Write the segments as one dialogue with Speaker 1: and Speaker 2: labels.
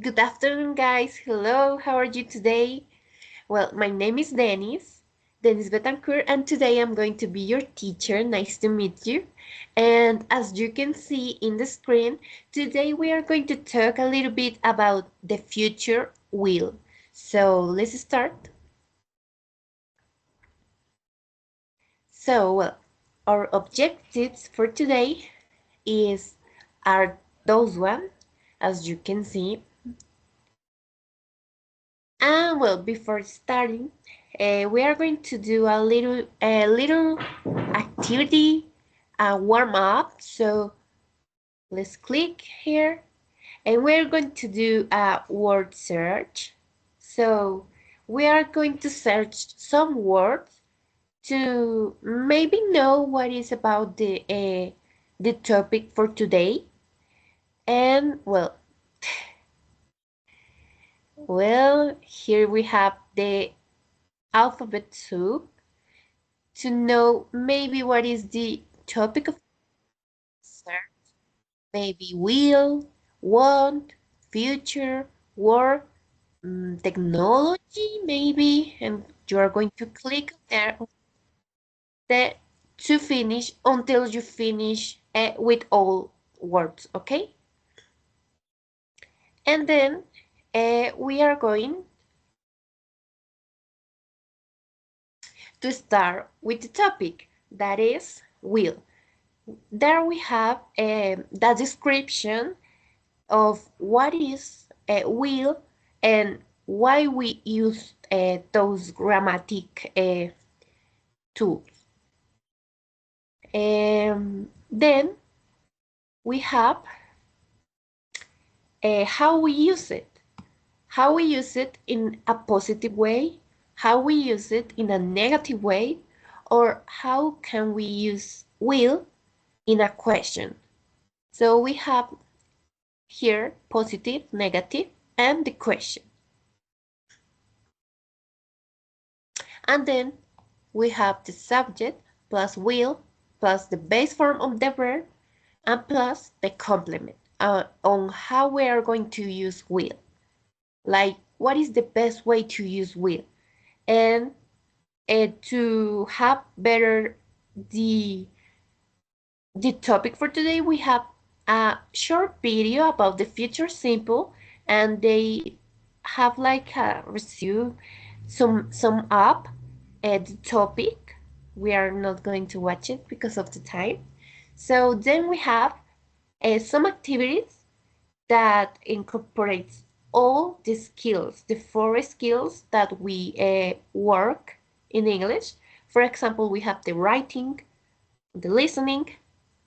Speaker 1: Good afternoon, guys. Hello, how are you today? Well, my name is Dennis Betancourt, and today I'm going to be your teacher. Nice to meet you. And as you can see in the screen, today we are going to talk a little bit about the future will. So let's start. Well, our objectives for today is are those one, as you can see. And well, before starting, we are going to do a little activity, warm up. So let's click here, and we're going to do a word search. So we are going to search some words to maybe know what is about the topic for today. And here we have the alphabet soup to know maybe what is the topic of search, maybe will, want, future, work, technology, maybe, and you are going to click there the, to finish until you finish with all words, okay? And then we are going to start with the topic that is will. There we have the description of what is will and why we use those grammatic tools. Then we have how we use it. How we use it in a positive way, how we use it in a negative way, or how can we use will in a question. So we have here positive, negative, and the question. And then we have the subject plus will plus the base form of the verb and plus the complement on how we are going to use will. Like, what is the best way to use will? And to have better the the topic for today, we have a short video about the future simple, and they have like a resume, some up the topic. We are not going to watch it because of the time. So then we have some activities that incorporates all the skills, the four skills that we work in English. For example, we have the writing, the listening,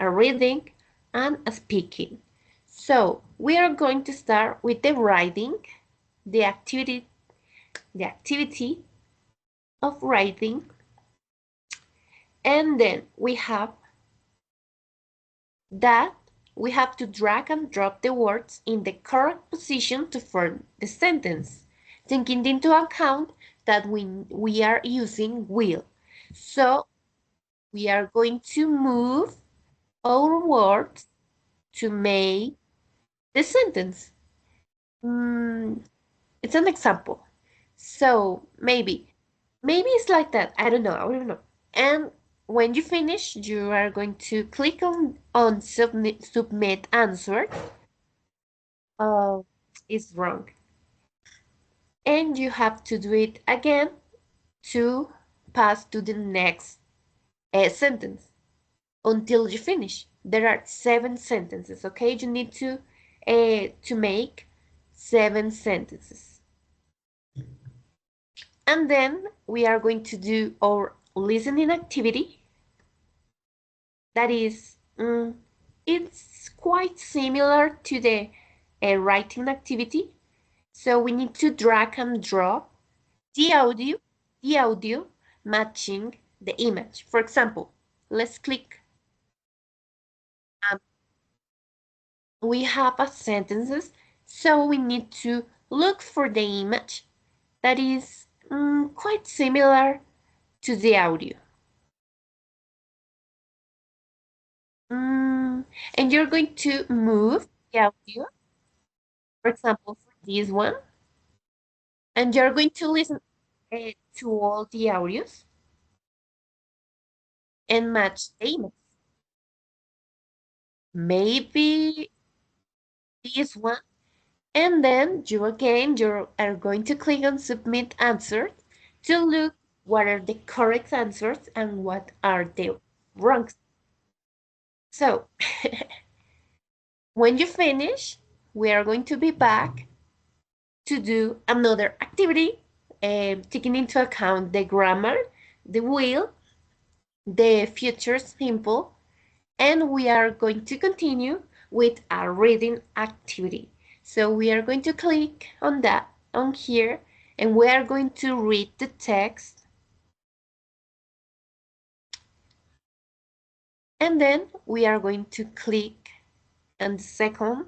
Speaker 1: a reading, and a speaking. So we are going to start with the writing, the activity of writing, and then we have that we have to drag and drop the words in the correct position to form the sentence, taking into account that we are using will. So we are going to move our words to make the sentence. Mm, it's an example. So maybe it's like that. I don't know. And when you finish, you are going to click on submit answer. Uh, it's wrong. And you have to do it again to pass to the next sentence until you finish. There are 7 sentences, okay? You need to make 7 sentences. And then we are going to do our listening activity. That is, it's quite similar to the writing activity. So we need to drag and drop the audio, the audio matching the image. For example, let's click. Um, we have a sentences, so we need to look for the image that is quite similar to the audio. And you're going to move the audio, for example, this one, and you're going to listen to all the audios and match the image. Maybe this one, and then you are going to click on submit answers to look what are the correct answers and what are the wrong. So when you finish, we are going to be back to do another activity, taking into account the grammar, the will, the future simple, and we are going to continue with a reading activity. So we are going to click on that on here, and we are going to read the text, and then we are going to click on the second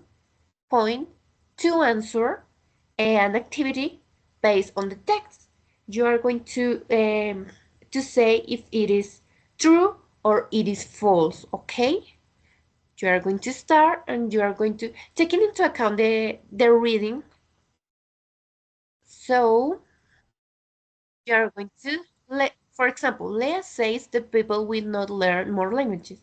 Speaker 1: point to answer an activity based on the text. You are going to say if it is true or it is false, okay? You are going to start and you are going to take into account the reading. So you are going to for example, Leah says the people will not learn more languages.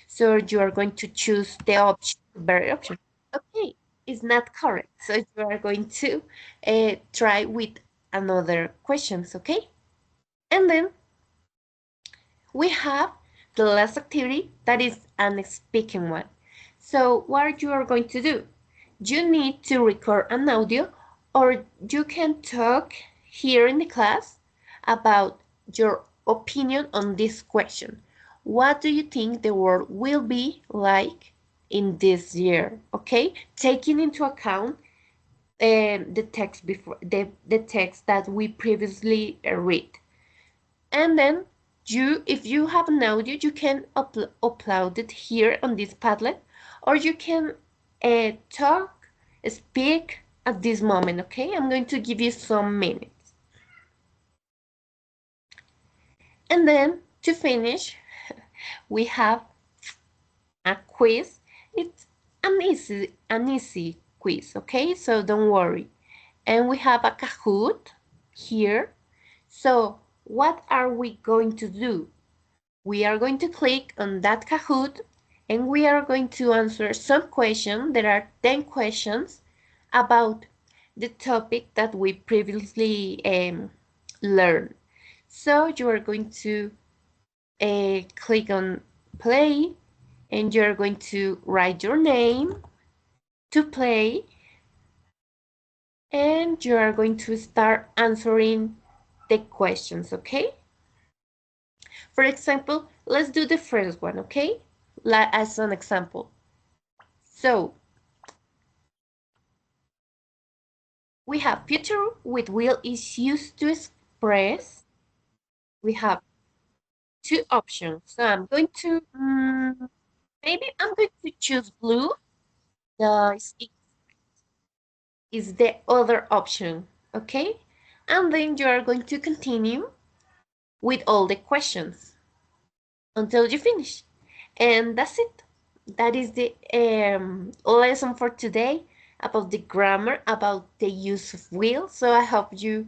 Speaker 1: So you are going to choose the option, the very option. Okay, it's not correct. So you are going to try with another questions, okay? And then we have the last activity that is an speaking one. So what you are going to do? You need to record an audio, or you can talk here in the class about your opinion on this question. What do you think the world will be like in this year? Okay, taking into account the text before the text that we previously read. And then if you have an audio, you can upload it here on this Padlet, or you can speak at this moment, okay? I'm going to give you some minutes. And then to finish, we have a quiz. It's an easy quiz, okay? So don't worry. And we have a Kahoot here. So what are we going to do? We are going to click on that Kahoot and we are going to answer some questions. There are 10 questions about the topic that we previously learned. So you are going to click on play and you're going to write your name to play, and you are going to start answering the questions, okay? For example, let's do the first one, okay? As an example. So, we have future with will is used to express. We have two options. So I'm going to, maybe I'm going to choose blue. The is the other option, okay? And then you are going to continue with all the questions until you finish. And that's it. That is the lesson for today about the grammar, about the use of will. So I hope you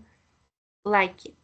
Speaker 1: like it.